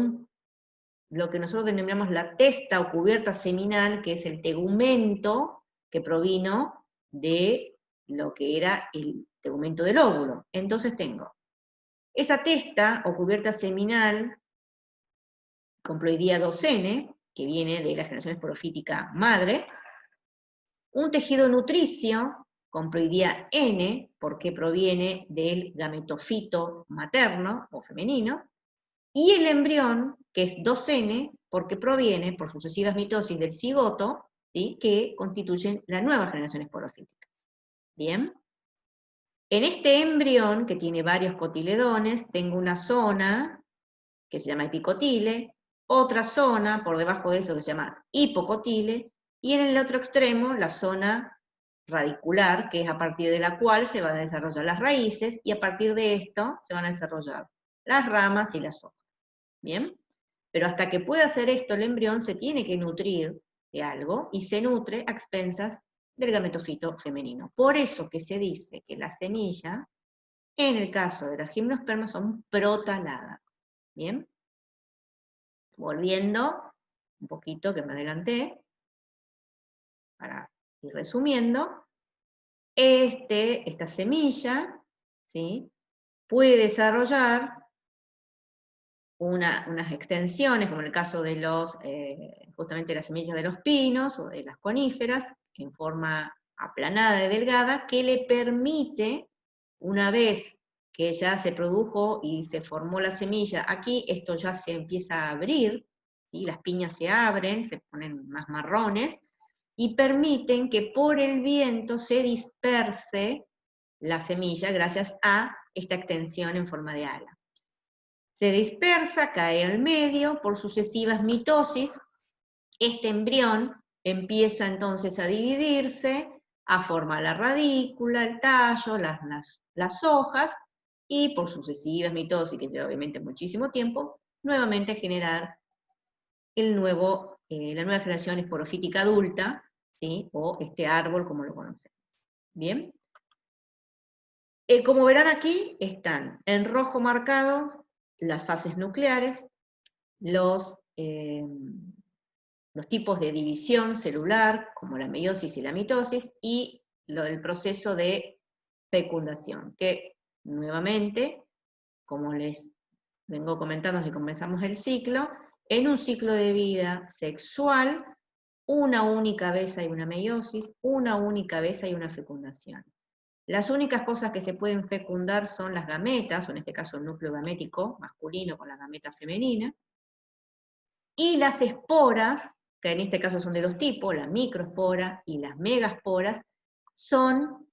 Speaker 1: lo que nosotros denominamos la testa o cubierta seminal, que es el tegumento que provino de lo que era el tegumento del óvulo. Entonces tengo esa testa o cubierta seminal con ploidía 2N, que viene de la generación esporofítica madre, un tejido nutricio con ploidía N, porque proviene del gametofito materno o femenino, y el embrión, que es 2N, porque proviene por sucesivas mitosis del cigoto, ¿sí?, que constituyen la nueva generación esporofítica. ¿Bien? En este embrión, que tiene varios cotiledones, tengo una zona que se llama epicotile, otra zona por debajo de eso que se llama hipocotile, y en el otro extremo la zona radicular, que es a partir de la cual se van a desarrollar las raíces, y a partir de esto se van a desarrollar las ramas y las hojas. ¿Bien? Pero hasta que pueda hacer esto el embrión se tiene que nutrir de algo, y se nutre a expensas del gametofito femenino. Por eso que se dice que la semilla, en el caso de las gimnospermas, son protaladas. ¿Bien? Volviendo un poquito, que me adelanté, para ir resumiendo, esta semilla, ¿sí?, puede desarrollar unas extensiones, como en el caso de justamente las semillas de los pinos o de las coníferas, en forma aplanada y delgada, que le permite, una vez que ya se produjo y se formó la semilla, aquí esto ya se empieza a abrir, ¿sí?, las piñas se abren, se ponen más marrones, y permiten que por el viento se disperse la semilla gracias a esta extensión en forma de ala. Se dispersa, cae al medio por sucesivas mitosis. Este embrión empieza entonces a dividirse, a formar la radícula, el tallo, las hojas, y por sucesivas mitosis, que lleva obviamente muchísimo tiempo, nuevamente a generar la nueva generación esporofítica adulta, ¿sí?, o este árbol como lo conocemos. ¿Bien? Como verán aquí, están en rojo marcado las fases nucleares, los tipos de división celular, como la meiosis y la mitosis, y el proceso de fecundación, que nuevamente, como les vengo comentando desde que comenzamos el ciclo, en un ciclo de vida sexual, una única vez hay una meiosis, una única vez hay una fecundación. Las únicas cosas que se pueden fecundar son las gametas, o en este caso el núcleo gamético masculino con la gameta femenina, y las esporas, que en este caso son de dos tipos, la microespora y las megaesporas, son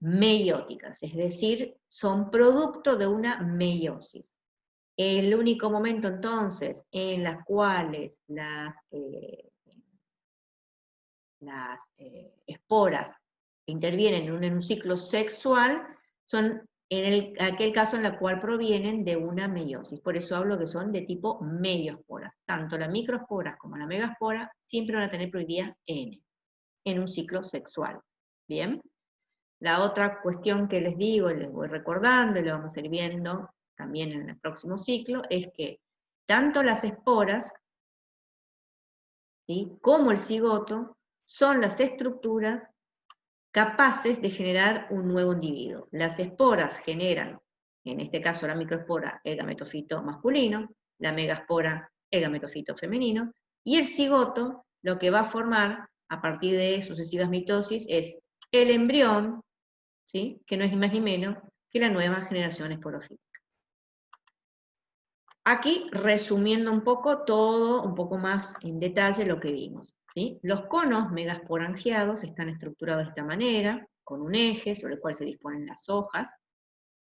Speaker 1: meióticas, es decir, son producto de una meiosis. El único momento entonces en las cuales las esporas intervienen en un ciclo sexual son en aquel caso en el cual provienen de una meiosis. Por eso hablo que son de tipo meioesporas. Tanto las microesporas como la megaespora siempre van a tener probabilidad N en un ciclo sexual. ¿Bien? La otra cuestión que les digo, y les voy recordando, y lo vamos a ir viendo también en el próximo ciclo, es que tanto las esporas, ¿sí?, como el cigoto son las estructuras capaces de generar un nuevo individuo. Las esporas generan, en este caso la microespora, el gametofito masculino, la megaespora, el gametofito femenino, y el cigoto lo que va a formar a partir de sucesivas mitosis es el embrión, ¿sí?, que no es ni más ni menos que la nueva generación esporofítica. Aquí, resumiendo un poco todo, un poco más en detalle lo que vimos, ¿sí? Los conos megasporangiados están estructurados de esta manera, con un eje sobre el cual se disponen las hojas,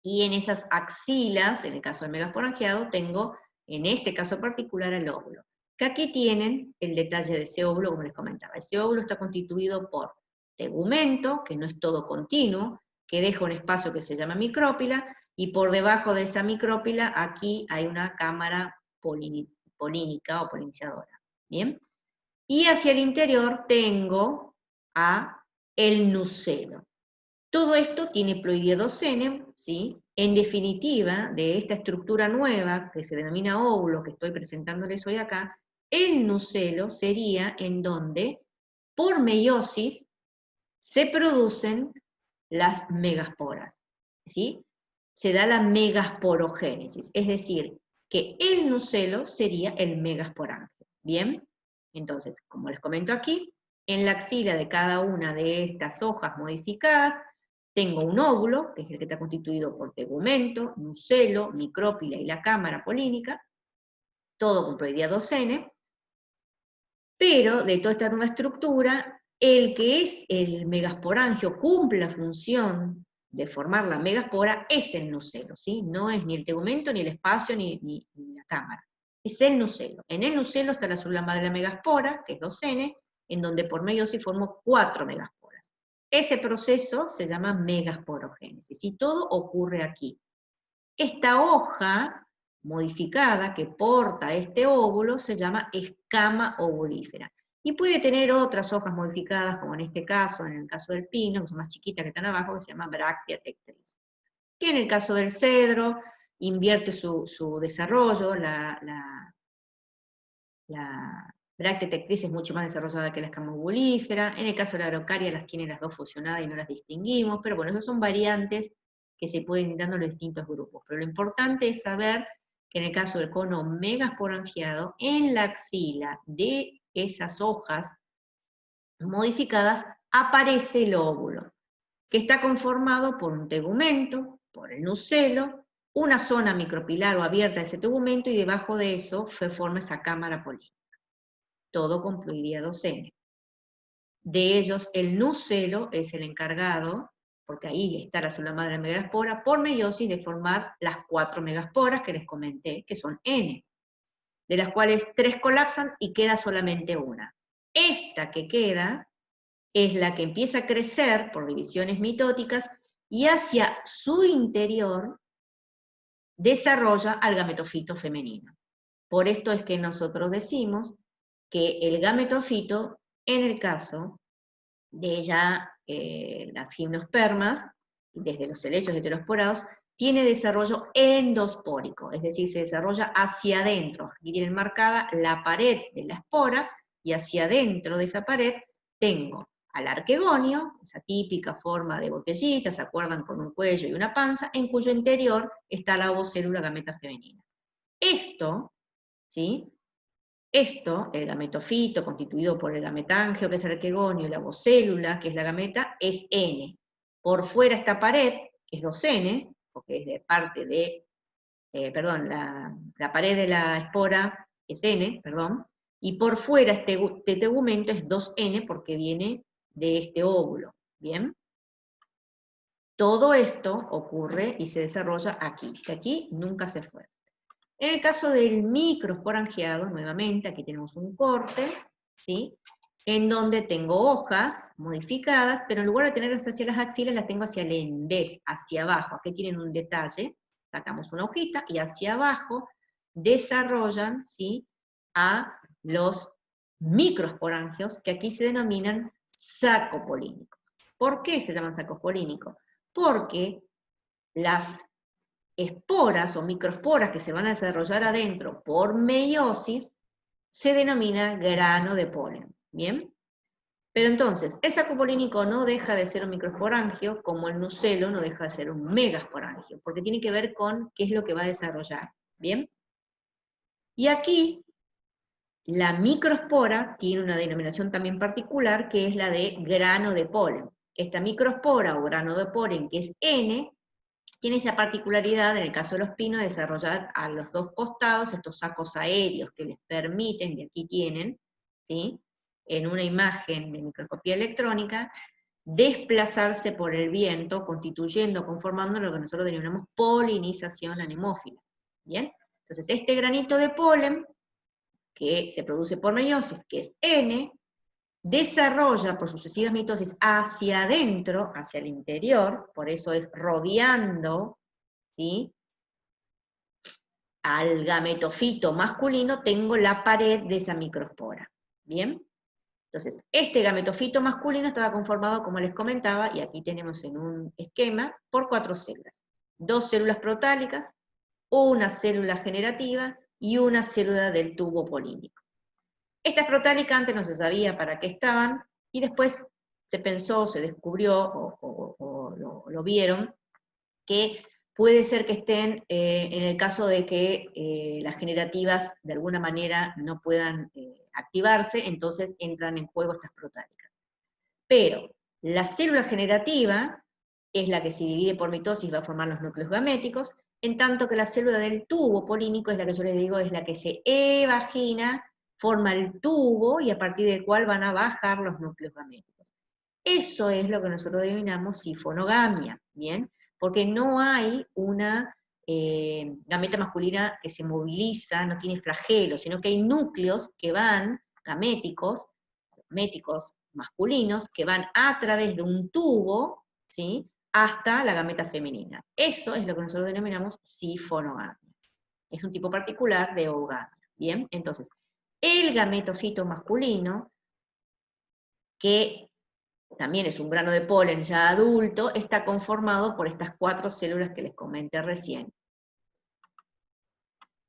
Speaker 1: y en esas axilas, en el caso del megasporangiado, tengo, en este caso particular, el óvulo. Que aquí tienen el detalle de ese óvulo, como les comentaba. Ese óvulo está constituido por tegumento, que no es todo continuo, que deja un espacio que se llama micrópila, y por debajo de esa micrópila, aquí hay una cámara polínica o polinizadora. ¿Bien? Y hacia el interior tengo el nucelo. Todo esto tiene ploidía docene, ¿sí? En definitiva, de esta estructura nueva, que se denomina óvulo, que estoy presentándoles hoy acá, el nucelo sería en donde, por meiosis, se producen las megaesporas, ¿sí? Se da la megasporogénesis, es decir, que el nucelo sería el megasporangia. ¿Bien? Entonces, como les comento aquí, en la axila de cada una de estas hojas modificadas, tengo un óvulo, que es el que está constituido por tegumento, nucelo, micrópila y la cámara polínica, todo con ploidía docene, pero de toda esta nueva estructura, el que es el megasporangio cumple la función de formar la megaspora es el nucelo, ¿sí? No es ni el tegumento, ni el espacio, ni la cámara. Es el nucelo. En el nucelo está la célula madre de la megaspora, que es 2N, en donde por meiosis formo 4 megasporas. Ese proceso se llama megasporogénesis, y todo ocurre aquí. Esta hoja modificada que porta este óvulo se llama escama ovulífera. Y puede tener otras hojas modificadas, como en este caso, en el caso del pino, que son más chiquitas que están abajo, que se llama bráctea tectriz. Que en el caso del cedro, invierte su desarrollo, la bráctea tectriz es mucho más desarrollada que la escama ovulífera. En el caso de la araucaria las tiene las dos fusionadas y no las distinguimos, pero bueno, esas son variantes que se pueden ir dando en los distintos grupos. Pero lo importante es saber que en el caso del cono megasporangiado, en la axila de esas hojas modificadas aparece el óvulo, que está conformado por un tegumento, por el nucelo, una zona micropilar o abierta de ese tegumento, y debajo de eso se forma esa cámara polínica. Todo con ploidía 2N. De ellos, el nucelo es el encargado, porque ahí está la célula madre de la megaspora, por meiosis de formar las 4 megasporas que les comenté, que son N, de las cuales 3 colapsan y queda solamente una. Esta que queda es la que empieza a crecer por divisiones mitóticas y hacia su interior desarrolla al gametofito femenino. Por esto es que nosotros decimos que el gametofito, en el caso de ya las gimnospermas, desde los helechos heterosporados, tiene desarrollo endospórico, es decir, se desarrolla hacia adentro. Aquí tienen marcada la pared de la espora, y hacia adentro de esa pared tengo al arquegonio, esa típica forma de botellita, ¿se acuerdan? Con un cuello y una panza, en cuyo interior está la ovocélula gameta femenina. Esto, ¿sí? Esto, el gametofito, constituido por el gametángeo, que es el arquegonio, y la ovocélula, que es la gameta, es N. Por fuera esta pared, que es 2N, porque es de parte de, la pared de la espora es N, perdón, y por fuera este tegumento es 2N, porque viene de este óvulo, ¿bien? Todo esto ocurre y se desarrolla aquí, que aquí nunca se fue. En el caso del microsporangiado, nuevamente, aquí tenemos un corte, ¿sí? En donde tengo hojas modificadas, pero en lugar de tenerlas hacia las axilas, las tengo hacia el envés, hacia abajo. Aquí tienen un detalle, sacamos una hojita, y hacia abajo desarrollan, ¿sí?, a los microsporangios, que aquí se denominan sacopolínicos. ¿Por qué se llaman sacos polínicos? Porque las esporas o microesporas que se van a desarrollar adentro por meiosis se denomina grano de polen, ¿bien? Pero entonces, el saco polínico no deja de ser un microesporangio, como el nucelo no deja de ser un megaesporangio, porque tiene que ver con qué es lo que va a desarrollar, ¿bien? Y aquí, la microespora tiene una denominación también particular, que es la de grano de polen. Esta microespora o grano de polen, que es N, tiene esa particularidad, en el caso de los pinos, de desarrollar a los dos costados estos sacos aéreos que les permiten, y aquí tienen, ¿sí?, en una imagen de microscopía electrónica, desplazarse por el viento, constituyendo, conformando lo que nosotros denominamos polinización anemófila. ¿Bien? Entonces, este granito de polen, que se produce por meiosis, que es N, desarrolla por sucesivas mitosis hacia adentro, hacia el interior, por eso es rodeando, ¿sí?, al gametofito masculino, tengo la pared de esa microespora. ¿Bien? Entonces, este gametofito masculino estaba conformado, como les comentaba, y aquí tenemos en un esquema, por 4 células. 2 células protálicas, una célula generativa y una célula del tubo polínico. Estas protálicas antes no se sabía para qué estaban, y después se pensó, se descubrió, o lo vieron, que puede ser que estén en el caso de que las generativas de alguna manera no puedan activarse, entonces entran en juego estas protálicas. Pero la célula generativa es la que se divide por mitosis, va a formar los núcleos gaméticos, en tanto que la célula del tubo polínico es la que yo les digo, es la que se evagina, forma el tubo, y a partir del cual van a bajar los núcleos gaméticos. Eso es lo que nosotros denominamos sifonogamia, ¿bien? Porque no hay una gameta masculina que se moviliza, no tiene flagelo, sino que hay núcleos que van, gaméticos masculinos, que van a través de un tubo, ¿sí?, hasta la gameta femenina. Eso es lo que nosotros denominamos sifonogamia. Es un tipo particular de oogamia, ¿bien? Entonces, el gametofito masculino, que también es un grano de polen ya adulto, está conformado por estas 4 células que les comenté recién.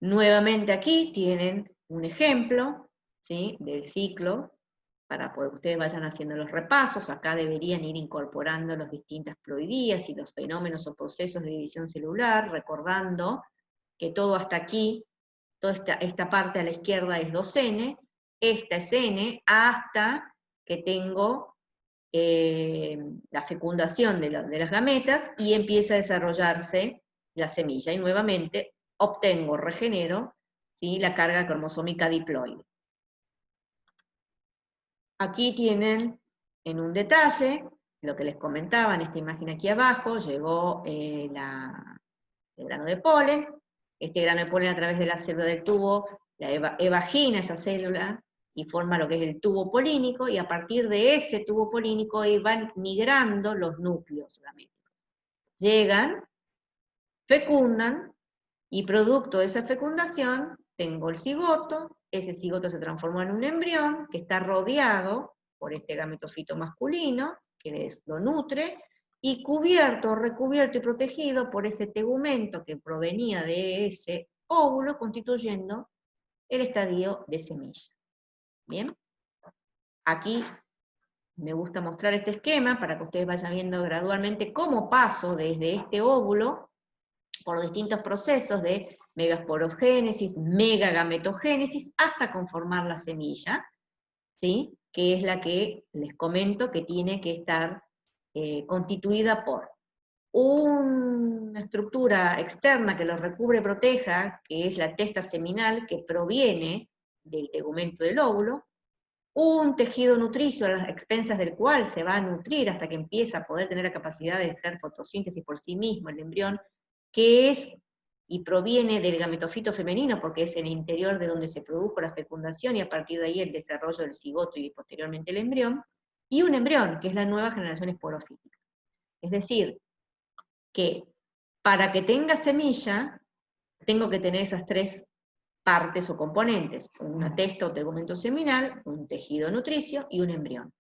Speaker 1: Nuevamente aquí tienen un ejemplo, ¿sí?, del ciclo, para que ustedes vayan haciendo los repasos. Acá deberían ir incorporando las distintas ploidías y los fenómenos o procesos de división celular, recordando que todo hasta aquí, toda esta parte a la izquierda es 2N, esta es N, hasta que tengo la fecundación de las gametas y empieza a desarrollarse la semilla. Y nuevamente obtengo, regenero, ¿sí?, la carga cromosómica diploide. Aquí tienen en un detalle lo que les comentaba en esta imagen aquí abajo. Llegó el grano de polen. Este grano de polen, a través de la célula del tubo, la evagina esa célula y forma lo que es el tubo polínico, y a partir de ese tubo polínico van migrando los núcleos gaméticos. Llegan, fecundan, y producto de esa fecundación tengo el cigoto. Ese cigoto se transforma en un embrión que está rodeado por este gametofito masculino, que lo nutre, y cubierto, recubierto y protegido por ese tegumento que provenía de ese óvulo, constituyendo el estadio de semilla. ¿Bien? Aquí me gusta mostrar este esquema para que ustedes vayan viendo gradualmente cómo paso desde este óvulo por distintos procesos de megasporogénesis, megagametogénesis, hasta conformar la semilla, ¿sí?, que es la que les comento que tiene que estar constituida por una estructura externa que lo recubre y proteja, que es la testa seminal, que proviene del tegumento del óvulo, un tejido nutricio a las expensas del cual se va a nutrir hasta que empieza a poder tener la capacidad de hacer fotosíntesis por sí mismo el embrión, que es y proviene del gametofito femenino, porque es en el interior de donde se produjo la fecundación, y a partir de ahí el desarrollo del cigoto y posteriormente el embrión, y un embrión, que es la nueva generación esporofítica. Es decir, que para que tenga semilla, tengo que tener esas 3 partes o componentes: una testa o tegumento seminal, un tejido nutricio y un embrión.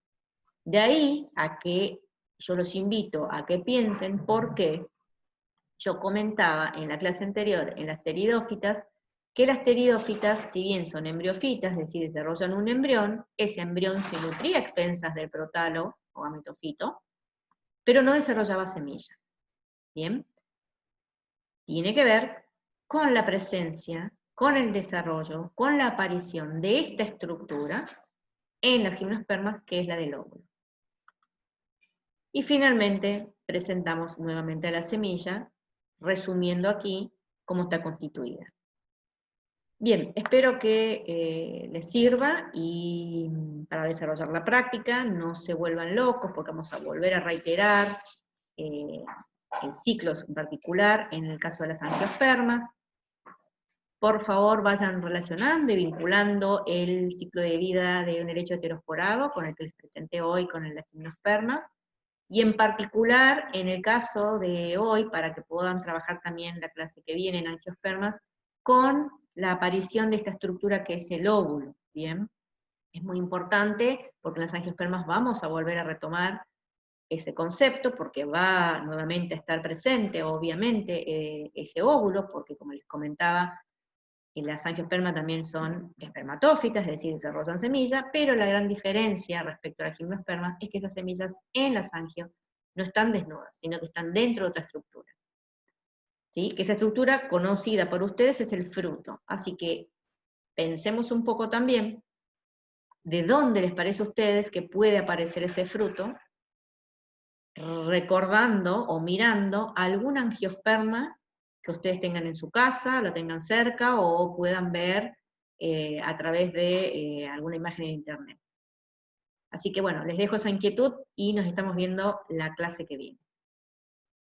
Speaker 1: De ahí a que yo los invito a que piensen por qué yo comentaba en la clase anterior, en las pteridófitas, que las pteridófitas, si bien son embriofitas, es decir, desarrollan un embrión, ese embrión se nutría a expensas del protalo o gametofito, pero no desarrollaba semilla. ¿Bien? Tiene que ver con la presencia, con el desarrollo, con la aparición de esta estructura en los gimnospermas, que es la del óvulo. Y finalmente presentamos nuevamente a la semilla, resumiendo aquí cómo está constituida. Bien, espero que les sirva, y para desarrollar la práctica no se vuelvan locos, porque vamos a volver a reiterar en ciclos en particular, en el caso de las angiospermas. Por favor, vayan relacionando y vinculando el ciclo de vida de un helecho heterosporado con el que les presenté hoy con el de gimnosperma, y en particular, en el caso de hoy, para que puedan trabajar también la clase que viene en angiospermas, con la aparición de esta estructura que es el óvulo, ¿bien? Es muy importante, porque en las angiospermas vamos a volver a retomar ese concepto, porque va nuevamente a estar presente, obviamente, ese óvulo, porque como les comentaba, las angiospermas también son espermatófitas, es decir, desarrollan semilla, pero la gran diferencia respecto a las gimnospermas es que esas semillas en las angios no están desnudas, sino que están dentro de otra estructura. ¿Sí? Que esa estructura conocida por ustedes es el fruto. Así que pensemos un poco también de dónde les parece a ustedes que puede aparecer ese fruto, recordando o mirando alguna angiosperma que ustedes tengan en su casa, la tengan cerca, o puedan ver a través de alguna imagen en internet. Así que bueno, les dejo esa inquietud y nos estamos viendo la clase que viene.